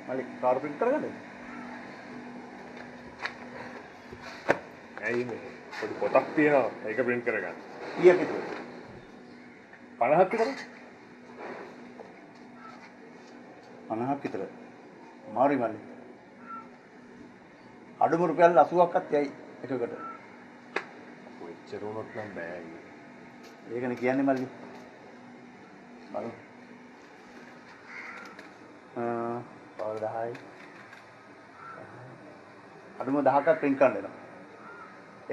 මල්ලි car print කරගන්නද? ඇයි මේ පොඩි පොතක් තියෙනවා ඒක print කරගන්න. කීයක් විතරද? 50ක් විතර. 50ක් විතර. මාරි මල්ලි. අඩුම රුපියල් 80ක්වත් යයි එකකට. ඔච්චර වුණොත් නම් බෑ. ඒකනේ කියන්නේ මල්ලි. බලමු. පාර 10යි. අඩුම 10ක් print කරන්න වෙනවා.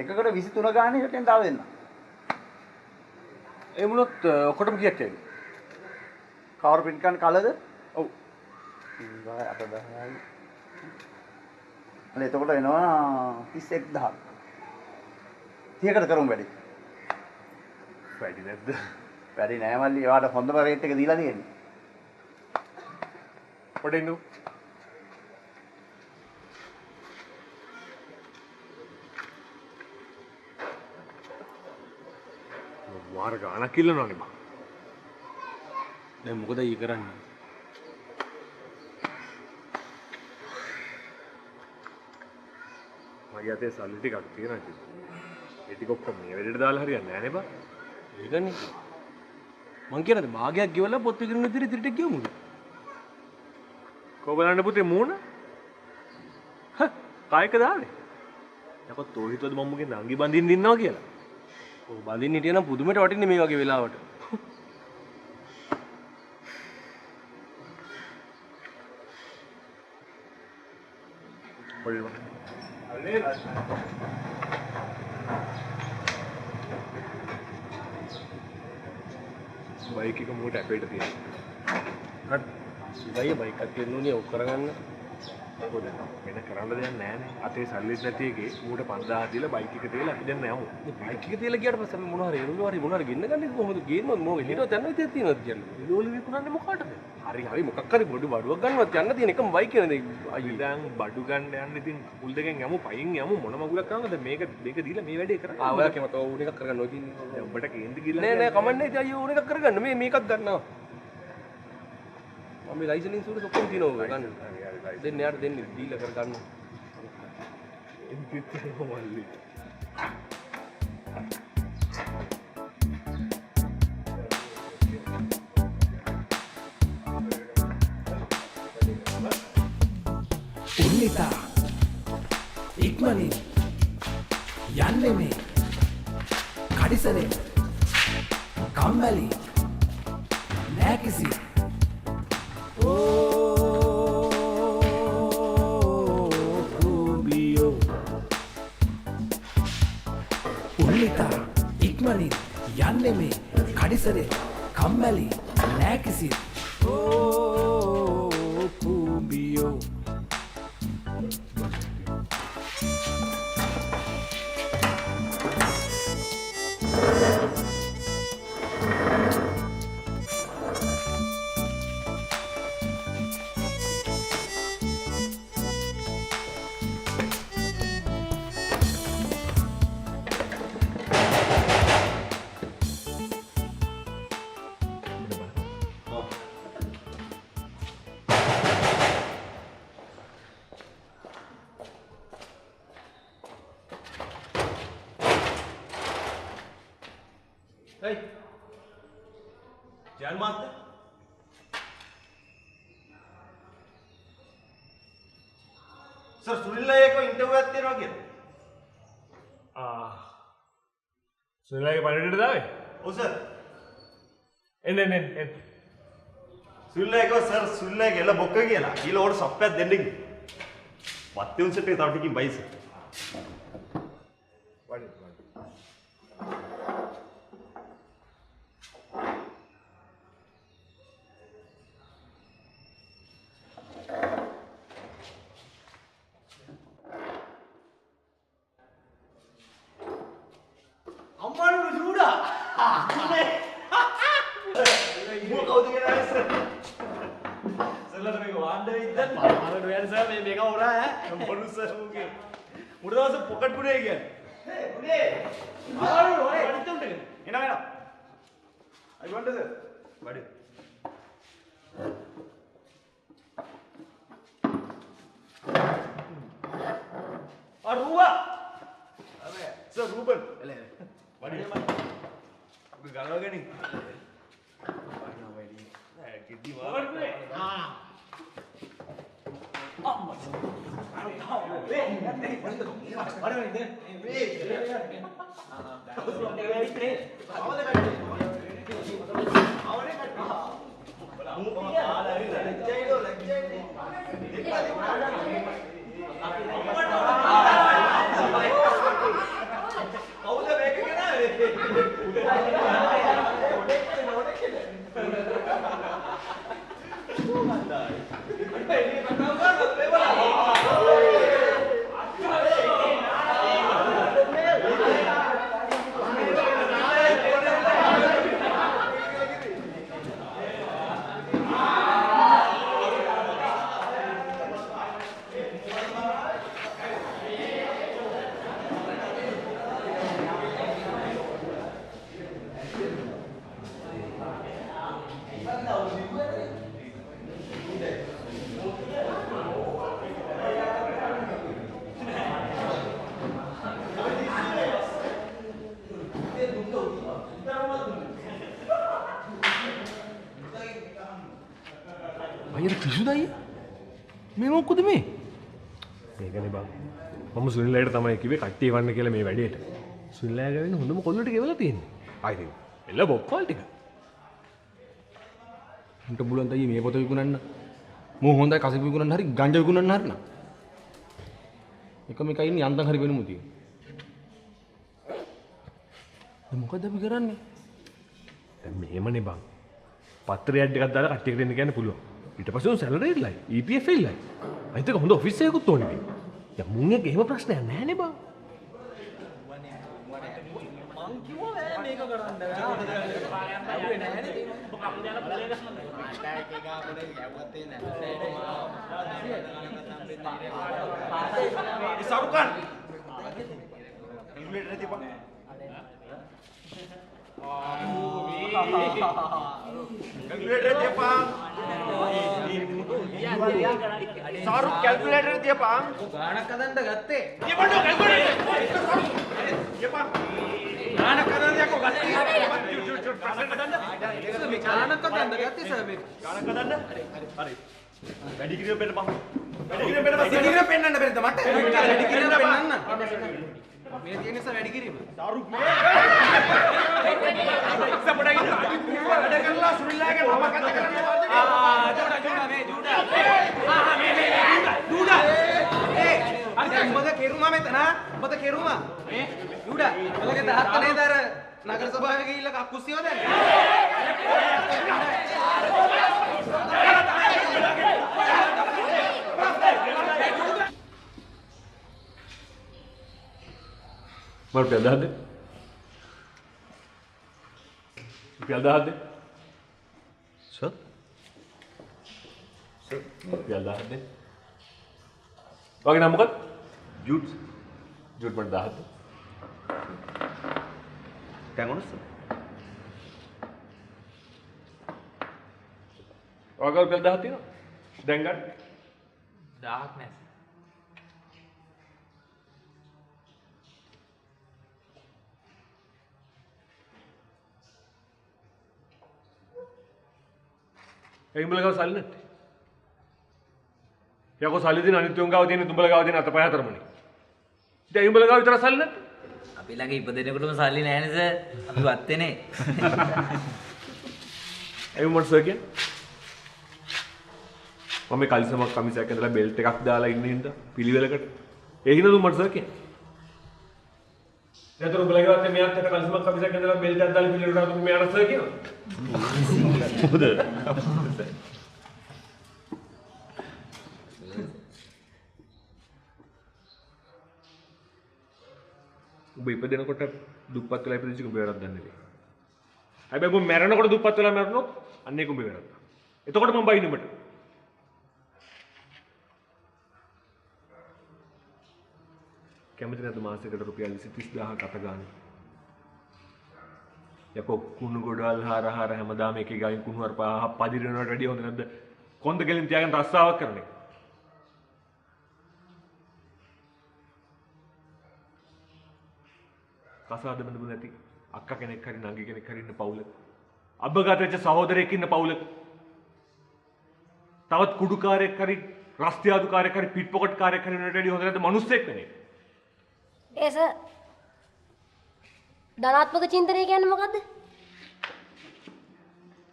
එකකට 23 ගානේ හිටින් දාලා දෙන්න. ඒ වුණොත් ඔක්කොටම කීයක් ඇයිද? කවර print කරන්න කලද? ඔව්. 10යි. අනේ එතකොට එනවා 31000ක්. 30කට කරමු වැඩි. වැඩි නැද්ද? වැඩි නෑ මල්ලි. ඒවාට හොඳම රේට් එක දීලා තියෙන්නේ. පොඩ ඉන්නු. වාර ගානක් ඉල්ලනවනේ බං. දැන් මොකද ඊ කරන්නේ? මගේ අතේ සල්ලි ටිකක් තියෙනවා ඉතින්. ඒ ටික ඔක්කොම මේ වෙලෙට දාලා හරියන්නේ නැහැ නේ බං. ඒකනේ. මං කියනද භාගයක් ගෙවලා පොත් විකිරන විදිහට ඉතිරිට ගියමුද? කො බලන්න පුතේ මූණ? කායක දාන්නේ. යකෝ තෝ හිතුවද මම මුගේ නංගි බඳින්න ඉන්නවා කියලා? ඔව් බඳින්න හිටියනම් පුදුමයට වටින්නේ මේ වගේ වෙලාවට. පොල්ලම. බයික් එක මූට ඇපේට තියෙනවා. හරි. ඉතින් බයික් එකක් දෙන්නුනේ ඔක් කරගන්න. පොඩ වෙන කරන්න දෙයක් නැහැ නේ. අතේ සල්ලිත් නැති එකේ මූට 5000 දීලා බයික් එක තියලා අපි දැන් යමු. මේ බයික් එක තියලා ගියාට පස්සේ අපි මොනවා හරි එළුණු හරි මොනවා හරි ගෙන්න ගන්නේ කොහොමද ගේන්නොත් මොකද හිතුවත් යන්න විදියක් තියෙනවද කියන්නේ. එළවලු විකුණන්නේ මොකටද? හරි හරි මොකක් හරි පොඩි බඩුවක් ගන්නවත් යන්න තියෙන එකම බයික් එකනේ. අයියෝ දැන් බඩු ගන්න යන්න ඉතින් කුල් දෙකෙන් යමු පයින් යමු මොන මගුලක් කරනවද මේක දීලා මේ වැඩේ කරන්නේ. ආ ඔයාලා කැමත ඕන එකක් කරගන්න ඔය තියෙන්නේ. දැන් ඔබට කේන්ති ගිහලා නෑ නෑ කමන්නේ ඉතින් අයියෝ ඕන එකක් කරගන්න මේ මේකක් ගන්නවා. මම මේ ලයිසන් ඉන්ෂුරන්ස් ඔක්කොම තියෙනවා ගන්න. දෙන්න යාට දෙන්න දීලා කරගන්න. ඉතින් මල්ලි. උන්නිතා ඉක්මනින් යන්නේ මේ කඩිසරේ කම්මැලි නෑ කිසි උන්නිතා ඉක්මනින් යන්නේ මේ කඩිසරේ කම්මැලි නෑ කිසි කුඹියෝ Hey, Jan Mate. Sir, Sunil එක ඉන්ටර්විව් එකක් තියෙනවා කියලා. සුනිලගේ පණිවිඩයට දාවේ? ඔව් සර්. එන්න. සුනිල් එක සර් සුනිල් එක එළ බොක්ක කියලා. ඊළ ඕඩර් සප්පයක් දෙන්න කිව්වා. වත්තේ උන්සෙට් එක තව ටිකකින් බයි සර්. වඩි. අම්මානු ජූඩා. මෝ කවුද කියලා සර්. සර්ලට මේක වාණ්ඩ වෙයිද? පාරට වෙන සර් මේක හොරා ඈ. මොනු සර් මුගේ. මුඩ දවස් පොකට් පුනේ කියන්නේ. හේ පුනේ. ආවලු ඔය වඩිටුන්ට එන. එන. අයිවන්ට sir. වඩි. Buka. Sir, Ruben. Wadi. Buka galau ke ni? Gidi banget. අයියර කිසුද අයිය? මේ මොකද මේ? මේකනේ බං. මම සුනිලට තමයි කිව්වේ කට්ටිය වන්න කියලා මේ වැඩේට. සුනිලා ගාවින් හොඳම කොල්ල ටික එවලා තියෙන්නේ. ආයිද? එල්ල බොක්කල් ටික. උන්ට බුලන් තයි මේ පොත විකුණන්න. මෝ හොඳයි කසි විකුණන්න හරි ගංජා විකුණන්න හරි නා. එකම එකයි ඉන්නේ යන්තම් හරි වෙනමු තියෙන්නේ. දැන් මොකද අපි කරන්නේ? දැන් මෙහෙමනේ බං. පත්‍රයක් ටිකක් දාලා කට්ටියකට දෙන්න කියන්න පුළුවන්. ඊට පස්සේ උන් සැලරි ඉල්ලයි EPF ඉල්ලයි අනිත් එක හොඳ ඔෆිස් එකකුත් ඕනේ ඉතින් දැන් මුන් එක එහෙම ප්‍රශ්නයක් නැහැ නේ බං මං කිව්වා මේක කරන්න බෑ නෑනේ සරුකන් ඉන්වෙටර් තියපන් कैलकुलेटर दिया पांग सारू कैलकुलेटर दिया पांग गाना कदंड गत्ते ये बंदो कैलकुलेटर ये पांग गाना कदंड या को गत्ते झूठ परसेंट कदंड गाना कदंड गत्ते सर मे गाना कदंड अरे වැඩි කිරිය පෙන්න පහ වැඩි කිරිය පෙන්න වැඩි කිරිය පෙන්නන්න බැරිද මට වැඩි කිරිය පෙන්නන්න මේ තියෙන නිසා වැඩි කිරීම දාරුක් මේ ඉස්සපඩයි වැඩ කරලා සුනිලාගේ නම කතා කරනවා ජූඩා මේ ජූඩා මේ ජූඩා අර උඹද කෙරුමා මෙතන උඹද කෙරුමා මේ ජූඩා ඔලගේ දාත්ත නේද අර නගර සභාවේ ගිහිල්ලා කක්කුස්සියව දැන් मर रुपया दे रुपया दे सर सर रुपया दे बाकी नाम मुकत जूट जूट पर दे क्या कौन सर अगर रुपया दे ना देंगे darkness एक मुलगा साली नट्टे या को साली दिन अनित्यों गाव दिन तुंबल गाव दिन आता पाया तर म्हणे त्या मुलगा गाव विचार साली नट्टे අපි ළඟ ඉපදෙනකොටම සල්ලි නැහැ නේ සර්. අපි වත්තේනේ. ඒ මොකද සර් කියන්නේ? මම කලිසමක් කමිසයක් ඇඳලා බෙල්ට් එකක් දාලා ඉන්න හින්දා පිළිවෙලකට. ඒ හින්දා දුන්නට සර් කියන්නේ. දැන් උඹ ලගේ වත්තේ මෙයාත් එක්ක කලිසමක් කමිසයක් ඇඳලා බෙල්ට් එකක් දාලා පිළිවෙලකට ආවොත් මෙයාට සර් කියනවා. මොකද? උඹ ඉපදෙනකොට දුප්පත් වෙලා ඉපදිච්ච උඹ වැරද්දක් නෙවෙයි. හැබැයි උඹ මැරෙනකොට දුප්පත් වෙලා මැරුණොත් අන්න ඒක උඹේ වැරද්ද. එතකොට මම බයින්නේ උඹට. කැමති නැද්ද මාසෙකට රුපියල් 20000ක් අත ගන්න? යකෝ කුණු ගොඩවල් හාර හැමදාම එකේ ගායින් කුණු වර පදිරනවට වැඩිය හොඳ නැද්ද? කොන්ද ගෙලින් තියාගෙන රස්සාවක් කරන එක. කසාද බඳපු නැති අක්කා කෙනෙක් හරි නංගි කෙනෙක් හරි ඉන්න පවුලක. අබ්බගත වෙච්ච සහෝදරයෙක් ඉන්න පවුලක. තවත් කුඩුකාරයෙක් හරි රස්තියාදුකාරයෙක් හරි පිට්පොකට්කාරයෙක් හරි වෙනට වැඩි හොඳ නැද්ද මිනිස්සෙක් වෙන එක? ඒ සර් ධනාත්මක චින්තනය කියන්නේ මොකද්ද?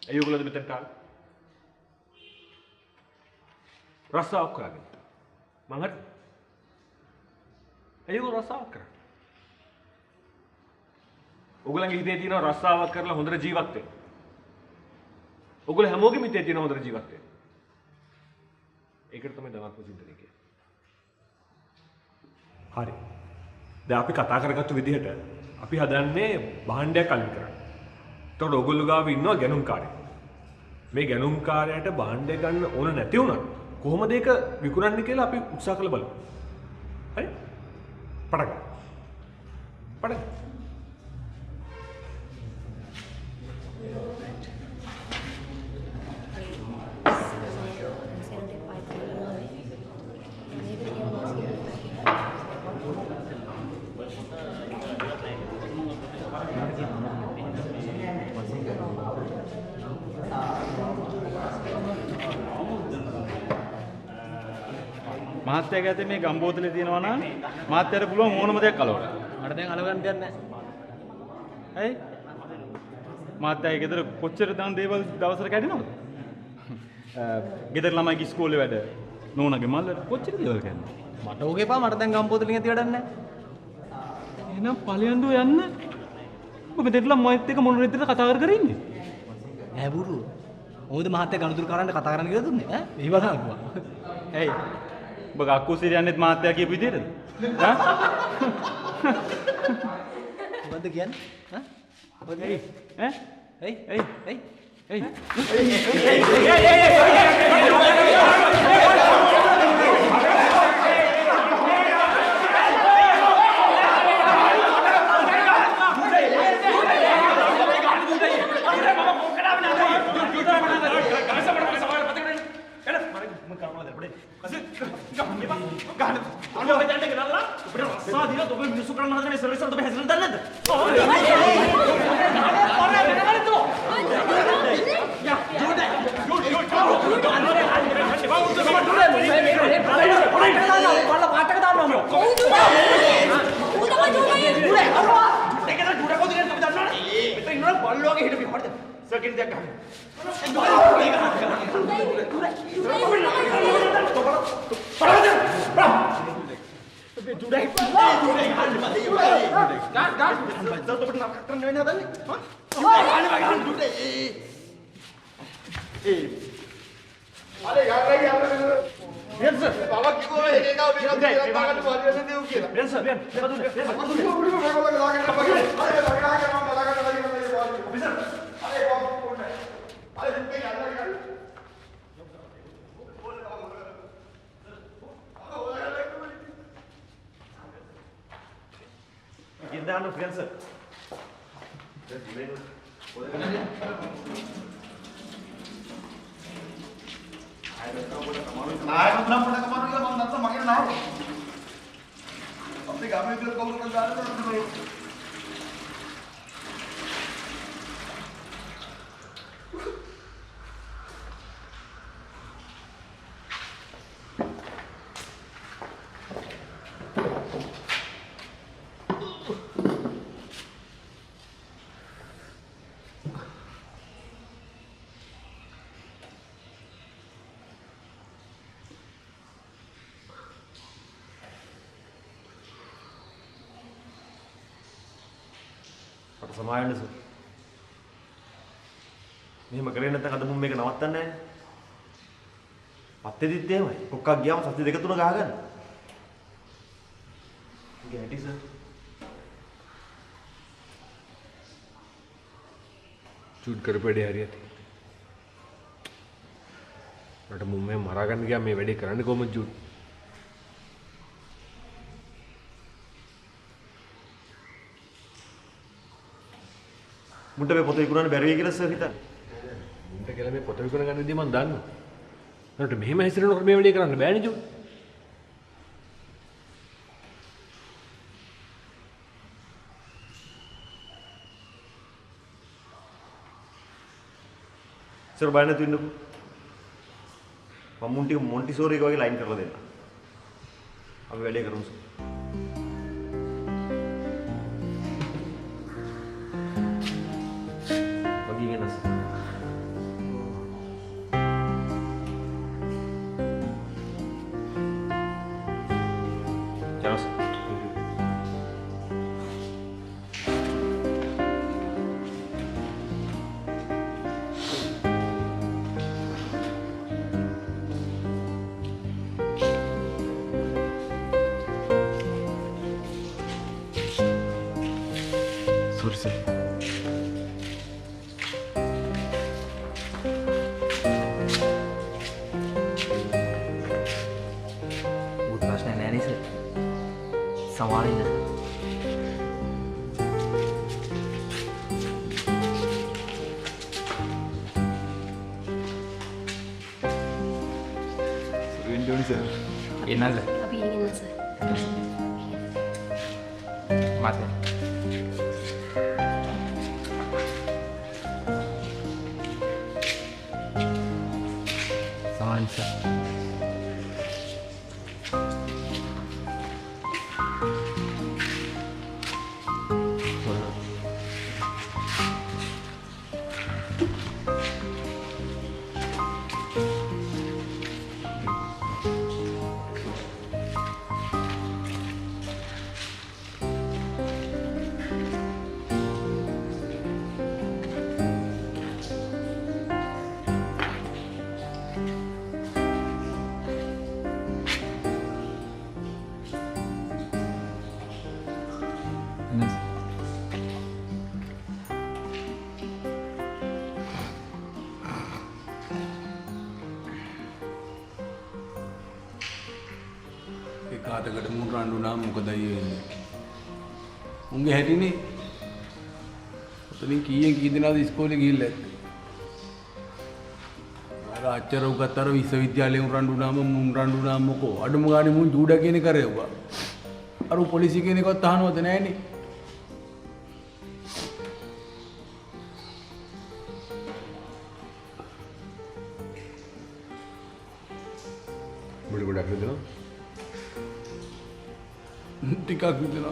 ඇයි ඔයගොල්ලෝ මෙතනට ආවේ? රස්සාවක් කරගෙන. මං හරි. ඇයි ඔයගොල්ලෝ රස්සාවක් කරන්නේ? ඔයගොල්ලන්ගේ හිතේ තියෙන රස්සාවක් කරලා හොඳට ජීවත් වෙන්න. ඔයගොල්ලෝ හැමෝගෙම හිතේ තියෙන හොඳට ජීවත් වෙන්න. ඒකට තමයි ධනාත්මක චින්තනය කියන්නේ. හරි. දැන් අපි කතා කරගත්තු විදිහට අපි හදන්නේ භාණ්ඩයක් අලින් කරන්න. එතකොට ඔයගොල්ලෝ ගාව ඉන්නවා ගැනුම්කාරයෙක්. මේ ගැනුම්කාරයාට භාණ්ඩය ගන්න ඕන නැති වුණා. කොහොමද ඒක විකුණන්නේ කියලා අපි උත්සාහ කරලා බලමු. හරි? පටන් ගන්න. පටන්. මහත්තයා ගැතේ මේ ගම්බෝතලේ තියෙනවා නම් මහත්තයාට පුළුවන් ඕනම දෙයක් කලවන්න. මට දැන් අලවන්න දෙයක් නැහැ. ඇයි? මහත්තයා ගෙදර කොච්චර දන් දේවල් දවසට කැඩෙනවද? ගෙදර ළමයිගේ ඉස්කෝලේ වැඩ නෝනාගේ මල්ලට කොච්චර දේවල් කැඩෙනවද? මට ඕකේ පා මට දැන් ගම්පොතලින් ඇති වැඩක් නැහැ. එහෙනම් ඵලයන්ඩෝ යන්න. ඔබ දෙట్లా මොයිත් එක මොන රෙද්දට කතා කර ඉන්නේ? ඈ බුරු. මොකද මහත්තයා ගනුදුරු කරන්න කතා කරන්න කියලා දුන්නේ ඈ? ඒ වදාකුවා. ඇයි? ඔබ අක්කුසිර යන්නේත් මහත්තයා කියපු විදිහටද? ඈ? මොකද්ද කියන්නේ? ඈ? මොකද ඇයි? ඈ? ඇයි? ඇයි? ඇයි? ඇයි? සමායන්න සර්. මෙහෙම කරේ නැත්නම් අද මුම් මේක නවත්තන්නේ නැහැ. පත්තේදිත් එහෙමයි. කොක්කක් ගියාම සති දෙක තුන ගහගන්න. ගැටි සර්. චූට් කරපෙඩේ හරියට. මට මුම් මේ මරා ගන්න ගියා මේ වැඩේ කරන්නේ කොහොමද චූට්? මුන්ට මේ පොත විකුණන්න බැරි වෙයි කියලා සර් හිතන්නේ. මුන්ට කියලා මේ පොත විකුණ ගන්න විදිහ මම දන්නවා. ඒකට මෙහෙම හැසිරෙනකොට මේ වැඩේ කරන්න බෑනේ ජෝ. ඉස්සර බය නැතුව ඉන්නකෝ. මම ටික මොන්ටිසෝරි එක වගේ ලයින් කරලා දෙන්න. අපි වැඩේ කරමු සර්. බගී ගෙනස්. ජනස්. Sorry sir. උත් ප්‍රශ්න නෑ නේ සර්. සමාලින්න සර්. සුරින්ඩෝනි සර්. එන්නද? අපි ඉගෙන සර්. මත. සාන්ස. කාටකට මුන් රණ්ඩු නම් මොකදයි වෙන්නේ? උන්ගේ හැටිනේ. ඔතනින් කීයෙන් කී දෙනාද ඉස්කෝලේ ගිහිල්ලා ඇත්තේ? අර අච්චර උගත් අර විශ්වවිද්‍යාලේ උන් රණ්ඩු නම් මුන් රණ්ඩු නම් මොකෝ? අඩුම ගානේ මුන් ජූඩා කියන එක කරේවා. අර පොලිසිය කියන එකවත් අහනවද නැහනේ? මුළු ගොඩක් නේද? ටිකක් විතර